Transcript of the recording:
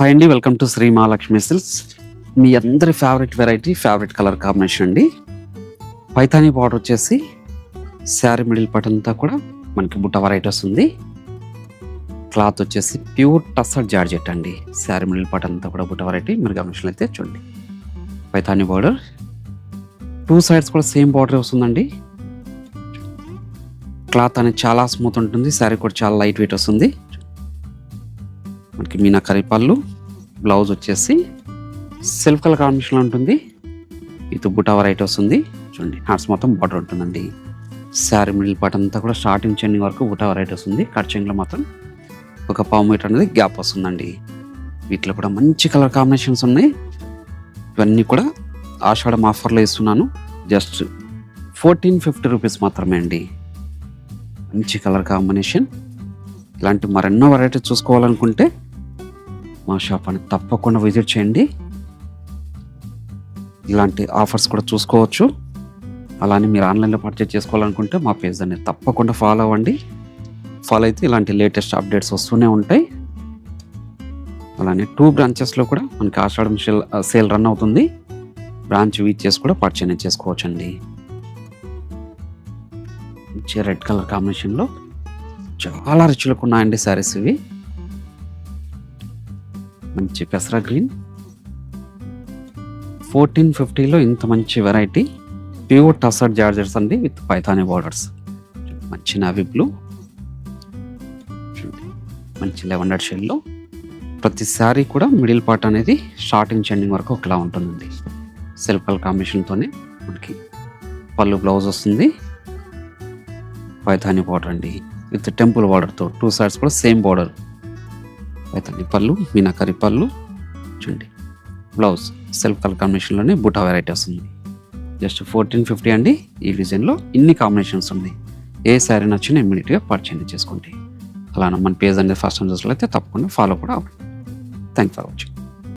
Hi అండి, welcome to Shri Mahalakshmi silks. మీ అందరి favourite variety, favourite colour combination అండి. పైతానీ బార్డర్ వచ్చేసి శారీ మిడిల్ పార్ట్ అంతా కూడా మనకి బుట్ట వెరైటీ వస్తుంది. క్లాత్ వచ్చేసి ప్యూర్ టస్సర్ జార్జెట్ అండి. శారీ మిడిల్ పార్ట్ అంతా కూడా బుట్ట వెరైటీ మీరు గమనించినట్లయితే అయితే చూడండి. పైతానీ బార్డర్ టూ సైడ్స్ కూడా సేమ్ బార్డర్ వస్తుందండి. క్లాత్ అనేది చాలా స్మూత్ ఉంటుంది. శారీ కూడా చాలా లైట్ వెయిట్ వస్తుంది. మనకి మీనాకరీ పళ్ళు, బ్లౌజ్ వచ్చేసి సెల్ఫ్ కలర్ కాంబినేషన్లో ఉంటుంది. ఇది బుటా వెరైటీ వస్తుంది. చూడండి, హ్యాండ్స్ మొత్తం బార్డర్ ఉంటుందండి. శారీ మిడిల్ పార్ట్ అంతా కూడా స్టార్టింగ్ చెండింగ్ వరకు బుటా వెరైటీ వస్తుంది. కట్చింగ్లో మాత్రం ఒక పావు మీటర్ అనేది గ్యాప్ వస్తుందండి. వీటిలో కూడా మంచి కలర్ కాంబినేషన్స్ ఉన్నాయి. ఇవన్నీ కూడా ఆషాఢం ఆఫర్లో ఇస్తున్నాను. జస్ట్ 1450 రూపీస్ మాత్రమే అండి. మంచి కలర్ కాంబినేషన్. ఇలాంటి మరెన్నో వెరైటీ చూసుకోవాలనుకుంటే మా షాప్ అని తప్పకుండా విజిట్ చేయండి. ఇలాంటి ఆఫర్స్ కూడా చూసుకోవచ్చు. అలానే మీరు ఆన్లైన్లో పర్చేజ్ చేసుకోవాలనుకుంటే మా పేజ్ అనేది తప్పకుండా ఫాలో అవ్వండి. ఫాలో అయితే ఇలాంటి లేటెస్ట్ అప్డేట్స్ వస్తూనే ఉంటాయి. అలానే 2 బ్రాంచెస్లో కూడా మనకి ఆషాఢం సేల్ రన్ అవుతుంది. బ్రాంచ్ వీచ్ చేసి కూడా పర్చేజ్ చేసుకోవచ్చు అండి. మంచి రెడ్ కలర్ కాంబినేషన్లో చాలా రిచ్లకు ఉన్నాయండి శారీస్ ఇవి. మంచి పెసరా గ్రీన్ 1450లో ఇంత మంచి వెరైటీ ప్యూర్ టస్సర్ జార్జెట్స్ అండి విత్ పైతానీ బార్డర్స్. మంచి నావీ బ్లూ, మంచి లెవెండర్ షేడ్లో. ప్రతి శారీ కూడా మిడిల్ పార్ట్ అనేది స్టార్టింగ్ చెండింగ్ వరకు ఒకలా ఉంటుందండి. సెల్ఫ్ కలర్ కాంబినేషన్తోనే మనకి పళ్ళు, బ్లౌజ్ వస్తుంది. పైతానీ బార్డర్ అండి విత్ టెంపుల్ బార్డర్తో 2 సైడ్స్ కూడా సేమ్ బార్డర్. పైతానీ పళ్ళు, మీనాకరీ పళ్ళు. చూడండి, బ్లౌజ్ సెల్ఫ్ కలర్ కాంబినేషన్లోనే బుటా వెరైటీ వస్తుంది. జస్ట్ 1450 అండి. ఈ డిజైన్లో ఇన్ని కాంబినేషన్స్ ఉన్నాయి. ఏ శారీ నచ్చినా ఇమ్మీడియట్గా పర్చేజ్ చేసుకోండి. అలానే మన పేజ్ అనేది ఫస్ట్ టైం చూసినట్లయితే తప్పకుండా ఫాలో కూడా అవ్వండి. Thank for watching.